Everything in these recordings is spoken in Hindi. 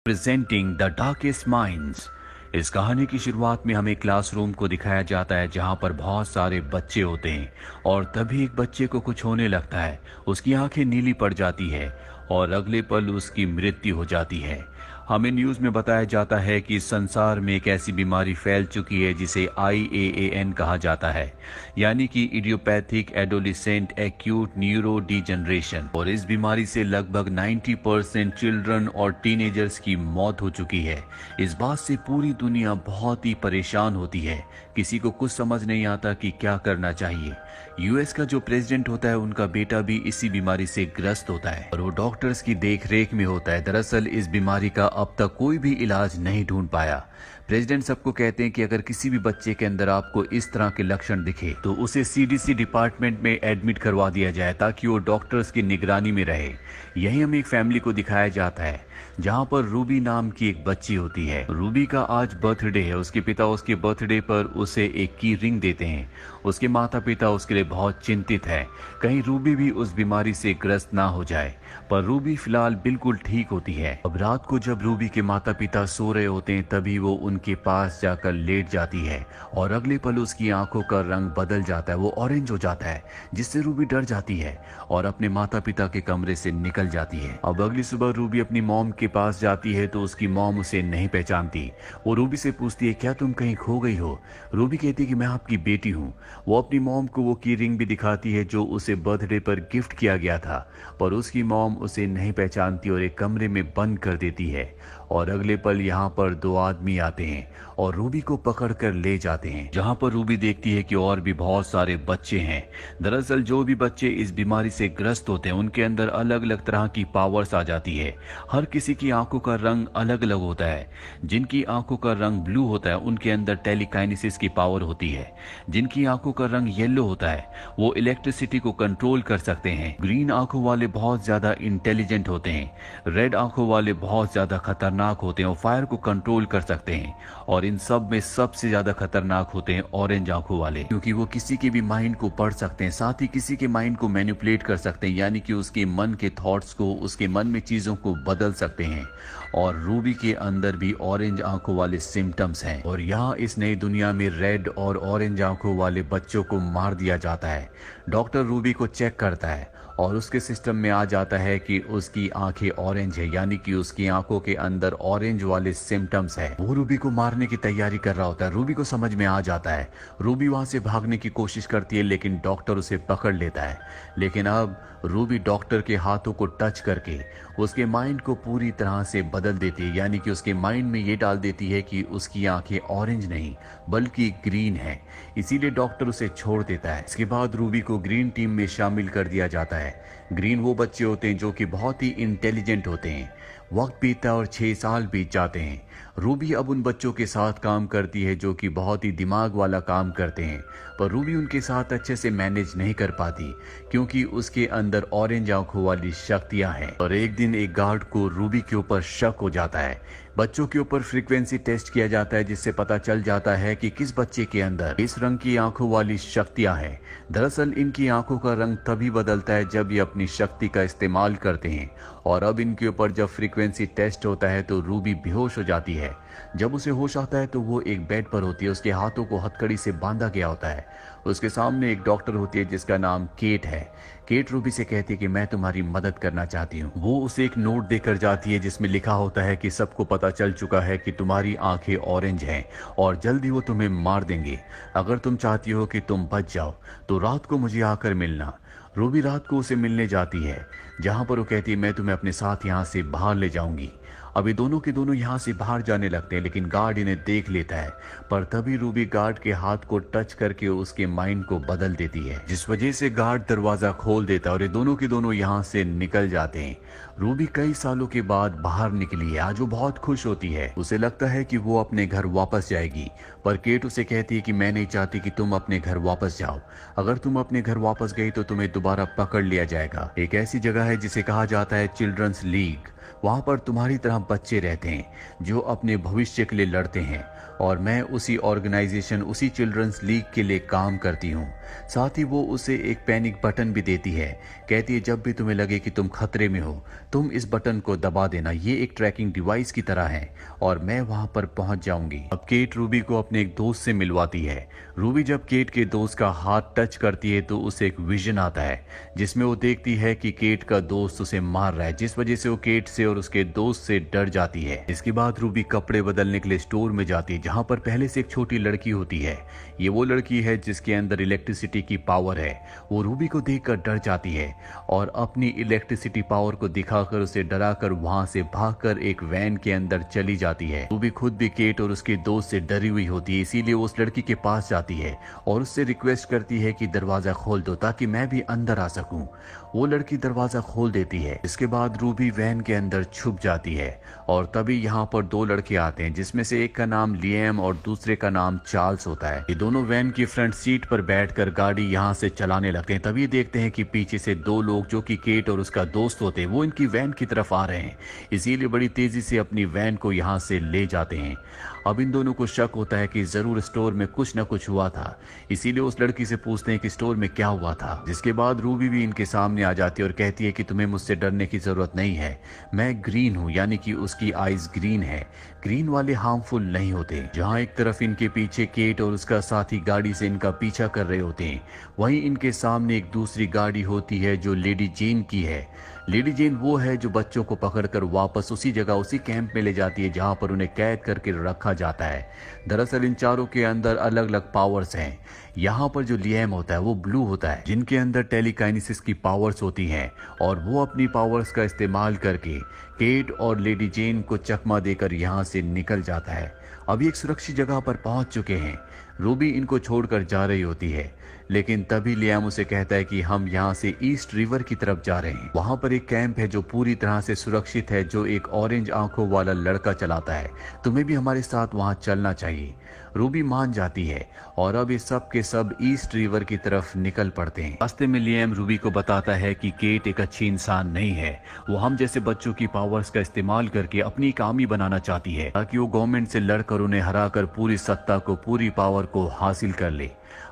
Presenting the darkest minds. इस कहानी की शुरुआत में हमें क्लासरूम को दिखाया जाता है जहां पर बहुत सारे बच्चे होते हैं और तभी एक बच्चे को कुछ होने लगता है। उसकी आंखें नीली पड़ जाती है और अगले पल उसकी मृत्यु हो जाती है। हमें न्यूज में बताया जाता है कि संसार में एक ऐसी बीमारी फैल चुकी है जिसे IAAN कहा जाता है, यानी कि idiopathic adolescent acute neuro degeneration. और इस बीमारी से लगभग 90% चिल्ड्रन और टीनेजर्स की मौत हो चुकी है। इस बात से पूरी दुनिया बहुत ही परेशान होती है। किसी को कुछ समझ नहीं आता कि क्या करना चाहिए। US का जो प्रेसिडेंट होता है उनका बेटा भी इसी बीमारी से ग्रस्त होता है और वो डॉक्टर्स की देखरेख में होता है। दरअसल इस बीमारी का अब तक कोई भी इलाज नहीं ढूंढ पाया। प्रेसिडेंट सबको कहते हैं कि अगर किसी भी बच्चे के अंदर आपको इस तरह के लक्षण दिखे तो उसे CDC डिपार्टमेंट में एडमिट करवा दिया जाए ताकि वो डॉक्टर्स की निगरानी में रहे। यही हमें एक फैमिली को दिखाया जाता है जहां पर रूबी नाम की एक बच्ची होती है। रूबी का आज बर्थडे है। उसके पिता उसके बर्थडे पर उसे एक की रिंग देते हैं। उसके माता पिता उसके लिए बहुत चिंतित है कहीं रूबी भी उस बीमारी से ग्रस्त ना हो जाए, पर रूबी फिलहाल बिल्कुल ठीक होती है। अब रात को जब रूबी के माता पिता सो रहे होते हैं तभी वो उनके पास जाकर लेट जाती है और अगले पल उसकी आंखों का रंग बदल जाता है, वो ऑरेंज हो जाता है, जिससे रूबी डर जाती है और अपने माता पिता के कमरे से निकल जाती है। अब अगली सुबह रूबी अपनी मॉम के पास जाती है तो उसकी मॉम उसे नहीं पहचानती। वो रूबी से पूछती है, क्या तुम कहीं खो गई हो? रूबी कहती है कि मैं आपकी बेटी हूँ। वो अपनी मॉम को वो की रिंग भी दिखाती है जो उसे बर्थडे पर गिफ्ट किया गया था, पर उसकी मॉम उसे नहीं पहचानती और एक कमरे में बंद कर देती है। और अगले पल यहाँ पर दो आदमी आते हैं और रूबी को पकड़ कर ले जाते हैं, जहाँ पर रूबी देखती है कि और भी बहुत सारे बच्चे हैं। दरअसल जो भी बच्चे इस बीमारी से ग्रस्त होते हैं उनके अंदर अलग अलग तरह की पावर्स आ जाती है। हर किसी की आंखों का रंग अलग अलग होता है। जिनकी आंखों का रंग ब्लू होता है उनके अंदर टेलीकाइनेसिस की पावर होती है। जिनकी आंखों का रंग येलो होता है वो इलेक्ट्रिसिटी को कंट्रोल कर सकते हैं। ग्रीन आंखों वाले बहुत ज्यादा इंटेलिजेंट होते हैं। रेड आंखों वाले बहुत ज्यादा खतरनाक होते हैं और फायर को कंट्रोल कर सकते हैं। और इन सब में सबसे ज्यादा खतरनाक होते हैं ऑरेंज आंखों वाले, क्योंकि वो किसी के भी माइंड को पढ़ सकते हैं, साथ ही किसी के माइंड को मैनिपुलेट कर सकते हैं, यानी कि उसके मन के थॉट्स को, उसके मन में चीजों को बदल सकते हैं। और रूबी के अंदर भी ऑरेंज आंखों वाले सिम्टम्स हैं और यहाँ इस नई दुनिया में रेड और ऑरेंज आंखों वाले बच्चों को मार दिया जाता है। डॉक्टर रूबी को चेक करता है और उसके सिस्टम में आ जाता है कि उसकी आंखें ऑरेंज है, यानी कि उसकी आंखों के अंदर ऑरेंज वाले सिम्टम्स है। वो रूबी को मारने की तैयारी कर रहा होता है। रूबी को समझ में आ जाता है। रूबी वहां से भागने की कोशिश करती है लेकिन डॉक्टर उसे पकड़ लेता है। लेकिन अब रूबी डॉक्टर के हाथों को टच करके उसके माइंड को पूरी तरह से बदल देती है, यानी कि उसके माइंड में ये डाल देती है कि उसकी आंखें ऑरेंज नहीं बल्कि ग्रीन है। इसीलिए डॉक्टर उसे छोड़ देता है। इसके बाद रूबी को ग्रीन टीम में शामिल कर दिया जाता है। ग्रीन वो बच्चे होते हैं जो कि बहुत ही इंटेलिजेंट होते हैं। वक्त बीतता है और 6 साल बीत जाते हैं। रूबी अब उन बच्चों के साथ काम करती है जो कि बहुत ही दिमाग वाला काम करते हैं, पर रूबी उनके साथ अच्छे से मैनेज नहीं कर पाती क्योंकि उसके अंदर ऑरेंज आंखों वाली शक्तियां हैं। और एक दिन एक गार्ड को रूबी के ऊपर शक हो जाता है। बच्चों के ऊपर फ्रीक्वेंसी टेस्ट किया जाता है जिससे पता चल जाता है कि किस बच्चे के अंदर इस रंग की आंखों वाली शक्तियां हैं। दरअसल इनकी आंखों का रंग तभी बदलता है जब ये अपनी शक्ति का इस्तेमाल करते हैं। और अब इनके ऊपर जब फ्रीक्वेंसी टेस्ट होता है तो रूबी बेहोश हो जाती है। जब उसे होश आता है तो वो एक बेड पर होती है। उसके हाथों को हथकड़ी से बांधा गया होता है। उसके सामने एक डॉक्टर होती है जिसका नाम केट है। केट रूबी से कहती है कि मैं तुम्हारी मदद करना चाहती हूँ। वो उसे एक नोट देकर जाती है जिसमें लिखा होता है कि सबको पता चल चुका है कि तुम्हारी आंखें ऑरेंज हैं और जल्दी वो तुम्हें मार देंगे। अगर तुम चाहती हो कि तुम बच जाओ तो रात को मुझे आकर मिलना। रूबी रात को उसे मिलने जाती है जहां पर वो कहती है मैं तुम्हें अपने साथ यहाँ से बाहर ले जाऊंगी। अभी दोनों के दोनों यहाँ से बाहर जाने लगते हैं लेकिन गार्ड इन्हें देख लेता है, पर तभी रूबी गार्ड के हाथ को टच करके उसके माइंड को बदल देती है, जिस वजह से गार्ड दरवाजा खोल देता है और ये दोनों के दोनों यहाँ से निकल जाते हैं। रूबी कई सालों के बाद बाहर निकली है। आज वो बहुत खुश होती है। उसे लगता है कि वो अपने घर वापस जाएगी, पर केट उसे कहती है कि मैं नहीं चाहती कि तुम अपने घर वापस जाओ। अगर तुम अपने घर वापस गई तो तुम्हें दोबारा पकड़ लिया जाएगा। एक ऐसी जगह है जिसे कहा जाता है चिल्ड्रंस लीग, वहाँ पर तुम्हारी तरह बच्चे रहते हैं जो अपने भविष्य के लिए लड़ते हैं, और मैं उसी ऑर्गेनाइजेशन, उसी चिल्ड्रंस लीग के लिए काम करती हूँ। साथ ही वो उसे एक पैनिक बटन भी देती है। कहती है जब भी तुम्हें लगे कि तुम खतरे में हो, तुम इस बटन को दबा देना, ये एक ट्रैकिंग डिवाइस की तरह है और मैं वहां पर पहुंच जाऊंगी। अब केट रूबी को अपने एक दोस्त से मिलवाती है। रूबी जब केट के दोस्त का हाथ टच करती है तो उसे एक विजन आता है जिसमें वो देखती है कि केट का दोस्त उसे मार रहा है, जिस वजह से वो केट से और उसके दोस्त से डर जाती है। इसके बाद रूबी कपड़े बदलने के लिए स्टोर में जाती है जहां पर पहले से एक छोटी लड़की होती है। ये वो लड़की है जिसके अंदर इलेक्ट्रिसिटी की पावर है। वो रूबी को देखकर डर जाती है और अपनी इलेक्ट्रिसिटी पावर को दिखाकर उसे डराकर वहां से भागकर एक वैन के अंदर चली जाती है। रूबी खुद भी केट और उसके दोस्त से डरी हुई होती है, इसीलिए वो उस लड़की के पास जाती है और उससे रिक्वेस्ट करती है कि दरवाजा खोल दो ताकि मैं भी अंदर आ सकूं। वो लड़की दरवाजा खोल देती है। इसके बाद रूबी वैन के अंदर छुप जाती है और तभी यहाँ पर दो लड़के आते हैं जिसमें से एक का नाम लिएम और दूसरे का नाम चार्ल्स होता है। ये दोनों वैन की फ्रंट सीट पर बैठकर गाड़ी यहाँ से चलाने लगते हैं। तभी देखते हैं कि पीछे से दो लोग जो कि केट और उसका दोस्त होते हैं वो इनकी वैन की तरफ आ रहे हैं, इसीलिए बड़ी तेजी से अपनी वैन को यहाँ से ले जाते हैं। अब इन दोनों को शक होता है कि जरूर स्टोर में कुछ न कुछ हुआ था, इसीलिए उस लड़की से पूछते हैं कि स्टोर में क्या हुआ था। जिसके बाद रूबी भी इनके सामने आ जाती है और कहती है कि तुम्हें मुझसे डरने की जरूरत नहीं है, मैं ग्रीन हूँ, यानी कि उसकी आईज ग्रीन है। ग्रीन वाले हार्मफुल नहीं होते। जहाँ एक तरफ इनके पीछे केट और उसका साथी गाड़ी से इनका पीछा कर रहे होते हैं, वहीं इनके सामने एक दूसरी गाड़ी होती है जो लेडी जेन की है। लेडी जेन वो है जो बच्चों को पकड़कर वापस उसी जगह, उसी कैंप में ले जाती है जहां पर उन्हें कैद करके रखा जाता है। दरअसल इन चारों के अंदर अलग अलग पावर्स हैं। यहाँ पर जो लिएम होता है वो ब्लू होता है, जिनके अंदर टेलीकाइनेसिस की पावर्स होती हैं और वो अपनी पावर्स का इस्तेमाल करके केट और लेडी जेन को चकमा देकर यहाँ से निकल जाता है। अभी एक सुरक्षित जगह पर पहुंच चुके हैं। रूबी इनको छोड़कर जा रही होती है, लेकिन तभी लियाम उसे कहता है कि हम यहाँ से ईस्ट रिवर की तरफ जा रहे हैं। वहाँ पर एक कैंप है जो पूरी तरह से सुरक्षित है, जो एक ऑरेंज आंखों वाला लड़का चलाता है। तुम्हें भी हमारे साथ वहाँ चलना चाहिए। रूबी मान जाती है और अब ये सब के सब ईस्ट रिवर की तरफ निकल पड़ते हैं। रास्ते में लियाम रूबी को बताता है कि केट एक अच्छी इंसान नहीं है, वो हम जैसे बच्चों की पावर्स का इस्तेमाल करके अपनी कामी बनाना चाहती है ताकि वो गवर्नमेंट से लड़कर उन्हें हराकर पूरी सत्ता को, पूरी पावर को हासिल कर ले।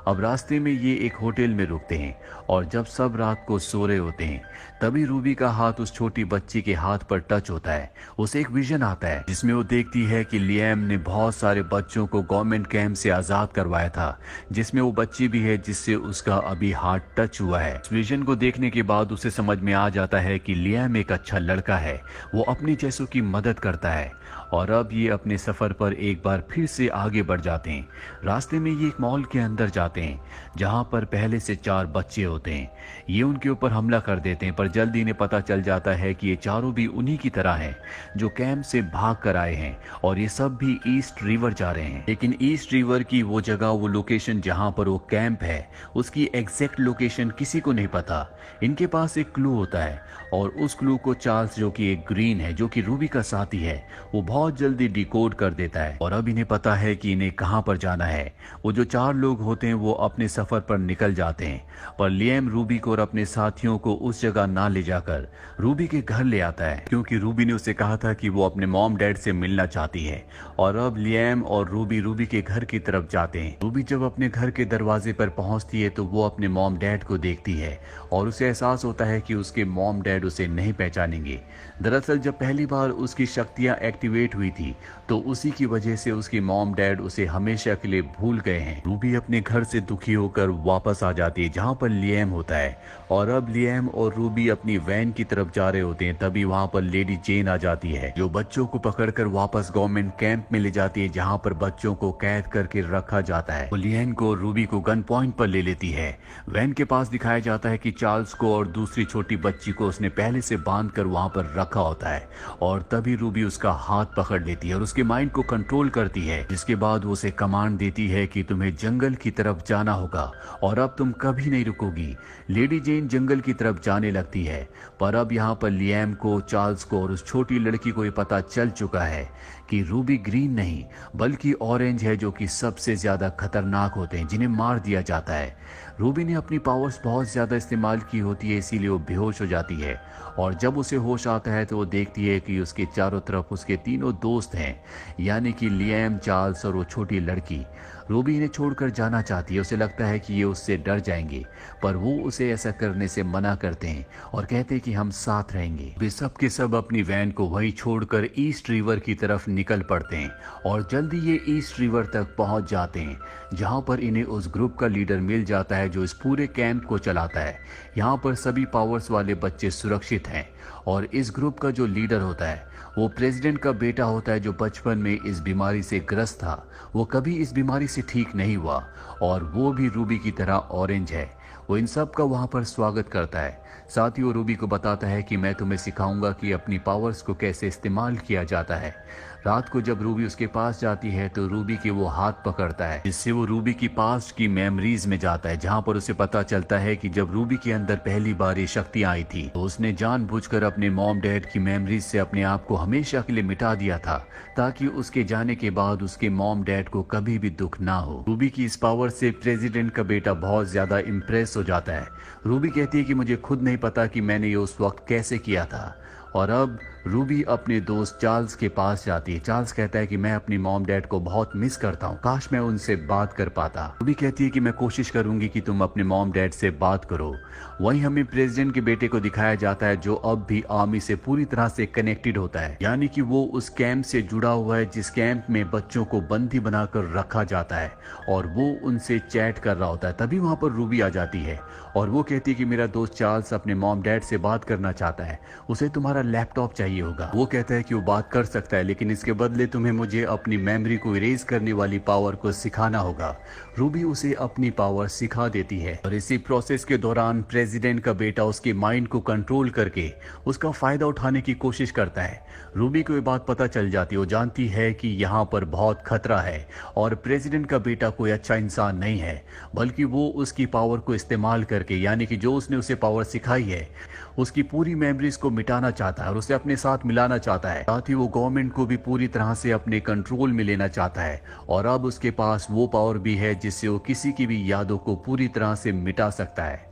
अब रास्ते में ये एक होटल में रुकते हैं और जब सब रात को सो रहे होते हैं तभी रूबी का हाथ उस छोटी बच्ची के हाथ पर टच होता है। उसे एक विजन आता है जिसमें वो देखती है कि लियाम ने बहुत सारे बच्चों को गवर्नमेंट कैंप से आजाद करवाया था, जिसमें वो बच्ची भी है जिससे उसका अभी हाथ टच हुआ है। इस विजन को देखने के बाद उसे समझ में आ जाता है कि लियाम एक अच्छा लड़का है, वो अपने जैसों की मदद करता है। और अब ये अपने सफर पर एक बार फिर से आगे बढ़ जाते हैं। रास्ते में ये एक मॉल के अंदर जाते हैं जहां पर पहले से 4 बच्चे होते हैं। ये उनके ऊपर हमला कर देते हैं, पर जल्दी इन्हें पता चल जाता है कि ये चारों भी उन्हीं की तरह हैं जो कैंप से भाग कर आए हैं और ये सब भी ईस्ट रिवर जा रहे हैं। लेकिन ईस्ट रिवर की वो जगह, वो लोकेशन जहां पर वो कैंप है, उसकी एग्जैक्ट लोकेशन किसी को नहीं पता। इनके पास एक क्लू होता है और उस क्लू को चार्ल्स, जो कि एक ग्रीन है, जो कि रूबी का साथी है, वो बहुत जल्दी डिकोड कर देता है और अब इन्हें पता है कि इन्हें कहां पर जाना है। वो जो 4 लोग होते हैं वो अपने सफर पर निकल जाते हैं, पर लियाम रूबी को और अपने साथियों को उस जगह ना ले जाकर रूबी के घर ले आता है, क्योंकि रूबी ने उसे कहा था कि वो अपने मॉम डैड से मिलना चाहती है। और अब लियाम और रूबी के घर की तरफ जाते हैं। रूबी जब अपने घर के दरवाजे पर पहुंचती है तो वो अपने मॉम डैड को देखती है और उसे एहसास होता है कि उसके मॉम डैड उसे नहीं पहचानेंगे। दरअसल जब पहली बार उसकी शक्तियां एक्टिवेट हुई थी तो उसी की वजह से उसकी मॉम डैड उसे हमेशा के लिए भूल गए हैं। रूबी अपने घर से दुखी होकर वापस आ जाती है जहां पर लियाम होता है और अब लियाम और रूबी अपनी वैन की तरफ जा रहे होते हैं। तभी वहां पर लेडी जेन आ जाती है जो बच्चों को पकड़कर वापस गवर्नमेंट कैंप में ले जाती है जहां पर बच्चों को कैद करके रखा जाता है। वो लियाम को और रूबी को गन पॉइंट पर ले लेती है। वैन के पास दिखाया जाता है कि चार्ल्स को और दूसरी छोटी बच्ची को उसने पहले से बांध कर वहां पर रखा होता है और तभी रूबी उसका हाथ पकड़ लेती है और उसके माइंड को कंट्रोल करती है, जिसके बाद वो उसे कमांड देती है कि तुम्हें जंगल की तरफ जाना होगा और अब तुम कभी नहीं रुकोगी। लेडी जेन जंगल की तरफ जाने लगती है, पर अब यहाँ पर लियाम को, चार्ल्स को और उस छोटी लड़की को ये पता चल चुका है कि रूबी ग्रीन नहीं बल्कि ऑरेंज है, जो कि सबसे ज्यादा खतरनाक होते हैं, जिन्हें मार दिया जाता है। रूबी ने अपनी पावर्स बहुत ज़्यादा इस्तेमाल की होती है, इसीलिए वो बेहोश हो जाती है। और जब उसे होश आता है तो वो देखती है कि उसके चारों तरफ उसके तीनों दोस्त हैं, यानी कि लिएम, चार्ल्स और वो छोटी लड़की। रूबी इन्हें छोड़कर जाना चाहती है, उसे लगता है कि ये उससे डर जाएंगे, पर वो उसे ऐसा करने से मना करते हैं और कहते हैं कि हम साथ रहेंगे। वे सब के सब अपनी वैन को वहीं छोड़कर ईस्ट रिवर की तरफ निकल पड़ते हैं और जल्दी ये ईस्ट रिवर तक पहुंच जाते हैं, जहां पर इन्हें उस ग्रुप का लीडर मिल जाता है जो इस पूरे कैंप को चलाता है। यहाँ पर सभी पावर्स वाले बच्चे सुरक्षित हैं और इस ग्रुप का जो लीडर होता है वो प्रेसिडेंट का बेटा होता है, जो बचपन में इस बीमारी से ग्रस्त था। वो कभी इस बीमारी से ठीक नहीं हुआ और वो भी रूबी की तरह ऑरेंज है। वो इन सब का वहाँ पर स्वागत करता है। साथ ही वो रूबी को बताता है कि मैं तुम्हें सिखाऊंगा कि अपनी पावर्स को कैसे इस्तेमाल किया जाता है। रात को जब रूबी उसके पास जाती है तो रूबी के वो हाथ पकड़ता है, जिससे वो रूबी की पास्ट की मेमोरीज में जाता है, जहाँ पर उसे पता चलता है कि जब रूबी के अंदर पहली बार ये शक्तियाँ आई थी तो उसने जानबूझकर अपने मॉम डैड की मेमोरीज से अपने आप को हमेशा के लिए मिटा दिया था, ताकि उसके जाने के बाद उसके मॉम डैड को कभी भी दुख ना हो। रूबी की इस पावर से प्रेसिडेंट का बेटा बहुत ज्यादा इम्प्रेस हो जाता है। रूबी कहती है कि मुझे खुद नहीं पता कि मैंने ये उस वक्त कैसे किया था। और अब रूबी अपने दोस्त चार्ल्स के पास जाती है। चार्ल्स कहता है कि मैं अपनी मॉम डैड को बहुत मिस करता हूँ, काश मैं उनसे बात कर पाता। रूबी कहती है कि मैं कोशिश करूंगी कि तुम अपने मॉम डैड से बात करो। वहीं हमें प्रेसिडेंट के बेटे को दिखाया जाता है जो अब भी आर्मी से पूरी तरह से कनेक्टेड होता है, यानी कि वो उस कैंप से जुड़ा हुआ है जिस कैंप में बच्चों को बंदी बनाकर रखा जाता है, और वो उनसे चैट कर रहा होता है। तभी वहां पर रूबी आ जाती है और वो कहती है कि मेरा दोस्त चार्ल्स अपने मॉम डैड से बात करना चाहता है, उसे तुम्हारा लैपटॉप चाहिए होगा। वो कहता है कि वो बात कर सकता है, लेकिन इसके बदले तुम्हें मुझे अपनी मेमोरी को इरेज करने वाली पावर को सिखाना होगा। रूबी उसे अपनी पावर सिखा देती है और इसी प्रोसेस के दौरान प्रेसिडेंट का बेटा उसके माइंड को कंट्रोल करके उसका फायदा उठाने की कोशिश करता है। रूबी को ये बात पता चल जाती है, वो जानती है कि यहाँ पर बहुत खतरा है और प्रेसिडेंट का बेटा कोई अच्छा इंसान नहीं है, बल्कि वो उसकी पावर को इस्तेमाल करके, यानी कि जो उसने उसे पावर सिखाई है, उसकी पूरी मेमोरीज को मिटाना चाहता है और उसे अपने साथ मिलाना चाहता है। साथ ही वो गवर्नमेंट को भी पूरी तरह से अपने कंट्रोल में लेना चाहता है और अब उसके पास वो पावर भी है जिससे वो किसी की भी यादों को पूरी तरह से मिटा सकता है।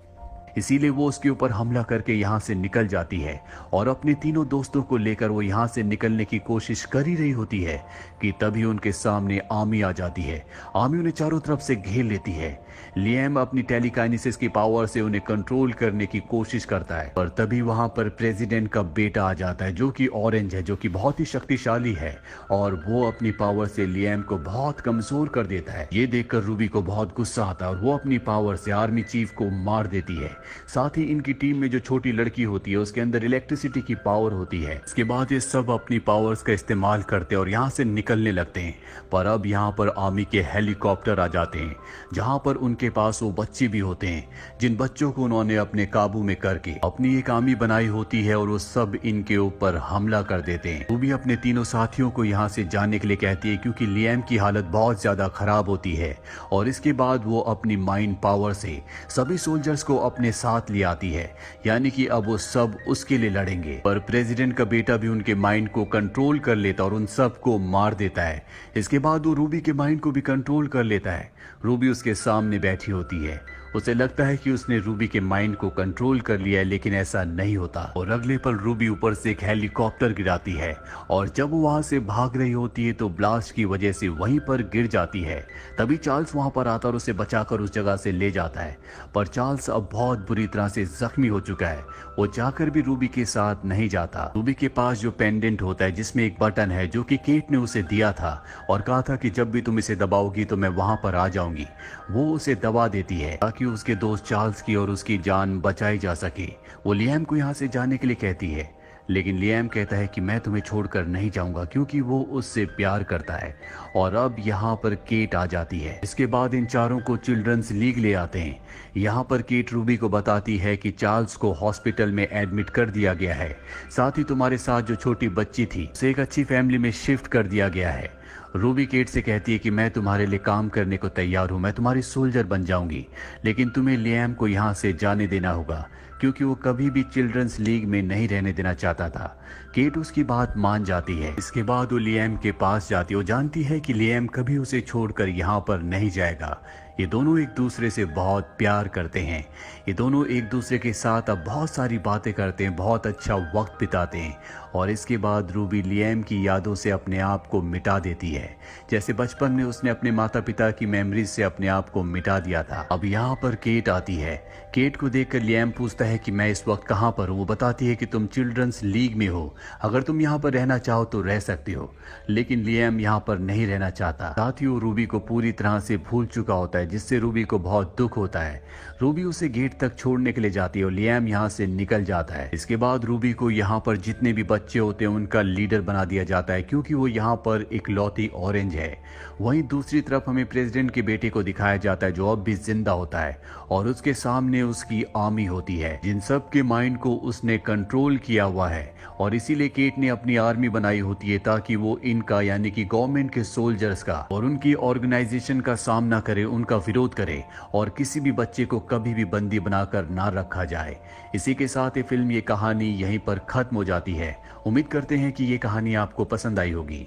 इसीलिए वो उसके ऊपर हमला करके यहाँ से निकल जाती है और अपने तीनों दोस्तों को लेकर वो यहाँ से निकलने की कोशिश कर ही रही होती है कि तभी उनके सामने आर्मी आ जाती है। आर्मी उन्हें चारों तरफ से घेर लेती है। लिएम अपनी टेलीकाइनेसिस की पावर से उन्हें कंट्रोल करने की कोशिश करता है, पर तभी वहां पर प्रेसिडेंट का बेटा आ जाता है जो कि ऑरेंज है, जो कि बहुत ही शक्तिशाली है, और वो अपनी पावर से लिएम को बहुत कमजोर कर देता है। ये देखकर रूबी को बहुत गुस्सा आता है और वो अपनी पावर से आर्मी चीफ को मार देती है। साथ ही इनकी टीम में जो छोटी लड़की होती है उसके अंदर इलेक्ट्रिसिटी की पावर होती है। इसके बाद ये सब अपनी पावर्स का इस्तेमाल करते हैं और यहाँ से निकलने लगते हैं, पर अब यहाँ पर आर्मी के हेलीकॉप्टर आ जाते हैं जहाँ पर उनके पास वो बच्चे भी होते हैं, जिन बच्चों को उन्होंने अपने काबू में करके अपनी एक आर्मी बनाई होती है और वो सब इनके ऊपर हमला कर देते हैं। रूबी अपने तीनों साथियों को यहाँ से जाने के लिए कहती है क्योंकि लिएम की हालत बहुत ज्यादा खराब होती है, और इसके बाद वो अपनी माइंड पावर से सभी सोल्जर्स को अपने साथ ले आती है, यानी कि अब वो सब उसके लिए लड़ेंगे। पर प्रेसिडेंट का बेटा भी उनके माइंड को कंट्रोल कर लेता और उन सब को मार देता है। इसके बाद वो रूबी के माइंड को भी कंट्रोल कर लेता है। रूबी उसके सामने बैठी होती है, उसे लगता है कि उसने रूबी के माइंड को कंट्रोल कर लिया है, लेकिन ऐसा नहीं होता और अगले पल रूबी ऊपर से एक हेलीकॉप्टर गिराती है और जब वो वहां से भाग रही होती है तो ब्लास्ट की वजह से वहीं पर गिर जाती है। तभी चार्ल्स वहां पर आता और उसे बचाकर उस जगह से ले जाता है, पर चार्ल्स अब बहुत बुरी तरह से जख्मी हो चुका है। वो जाकर भी रूबी के साथ नहीं जाता। रूबी के पास जो पेंडेंट होता है जिसमें एक बटन है जो कि केट ने उसे दिया था और कहा था कि जब भी तुम इसे दबाओगी तो मैं वहां पर आ जाऊंगी, वो उसे दबा देती है ताकि उसके दोस्त चार्ल्स की और उसकी जान बचाई जा सके। वो लिएम को यहाँ से जाने के लिए कहती है, लेकिन लिएम कहता है कि मैं तुम्हें छोड़कर नहीं जाऊंगा क्योंकि वो उससे प्यार करता है। और अब यहाँ पर केट आ जाती है। इसके बाद इन चारों को चिल्ड्रंस लीग ले आते हैं। यहाँ पर केट रूबी को बताती है कि चार्ल्स को हॉस्पिटल में एडमिट कर दिया गया है, साथ ही तुम्हारे साथ जो छोटी बच्ची थी उसे एक अच्छी फैमिली में शिफ्ट कर दिया गया है। रूबी केट से कहती है कि मैं तुम्हारे लिए काम करने को तैयार हूँ, मैं तुम्हारी सोल्जर बन जाऊंगी, लेकिन तुम्हें लिएम को यहाँ से जाने देना होगा क्योंकि वो कभी भी चिल्ड्रंस लीग में नहीं रहने देना चाहता था। केट उसकी बात मान जाती है। इसके बाद वो लिएम के पास जाती है। वो जानती है कि लिएम कभी उसे छोड़कर यहाँ पर नहीं जाएगा। ये दोनों एक दूसरे से बहुत प्यार करते हैं। ये दोनों एक दूसरे के साथ अब बहुत सारी बातें करते हैं, बहुत अच्छा वक्त बिताते हैं। और इसके बाद रूबी लिएम की यादों से अपने आप को मिटा देती है, जैसे बचपन में उसने अपने माता पिता की मेमोरीज से अपने आप को मिटा दिया था। अब यहाँ पर केट आती है। केट को देखकर लिएम पूछता है कि मैं इस वक्त कहाँ पर हूँ। वो बताती है कि तुम चिल्ड्रंस लीग में हो, अगर तुम यहाँ पर रहना चाहो तो रह सकती हो। लेकिन लिएम यहाँ पर नहीं रहना चाहता। साथ ही वो रूबी को पूरी तरह से भूल चुका होता है, जिससे रूबी को बहुत दुख होता है। रूबी उसे गेट तक छोड़ने के लिए जाती है और लिएम यहाँ से निकल जाता है। इसके बाद रूबी को यहाँ पर जितने भी बच्चे होते हैं उनका लीडर बना दिया जाता है, क्योंकि वो यहाँ पर इकलौती ऑरेंज है। वहीं दूसरी तरफ हमें प्रेसिडेंट के बेटे को दिखाया जाता है, जो अब भी जिंदा होता है और उसके सामने उसकी आर्मी होती है, जिन सब के माइंड को उसने कंट्रोल किया हुआ है। और इसीलिए केट ने अपनी आर्मी बनाई होती है ताकि वो इनका यानी कि गवर्नमेंट के सोल्जर्स का और उनकी ऑर्गेनाइजेशन का सामना करे, उनका विरोध करे और किसी भी बच्चे को कभी भी बंदी बनाकर ना रखा जाए। इसी के साथ ये फिल्म, ये कहानी यहीं पर खत्म हो जाती है। उम्मीद करते हैं कि ये कहानी आपको पसंद आई होगी।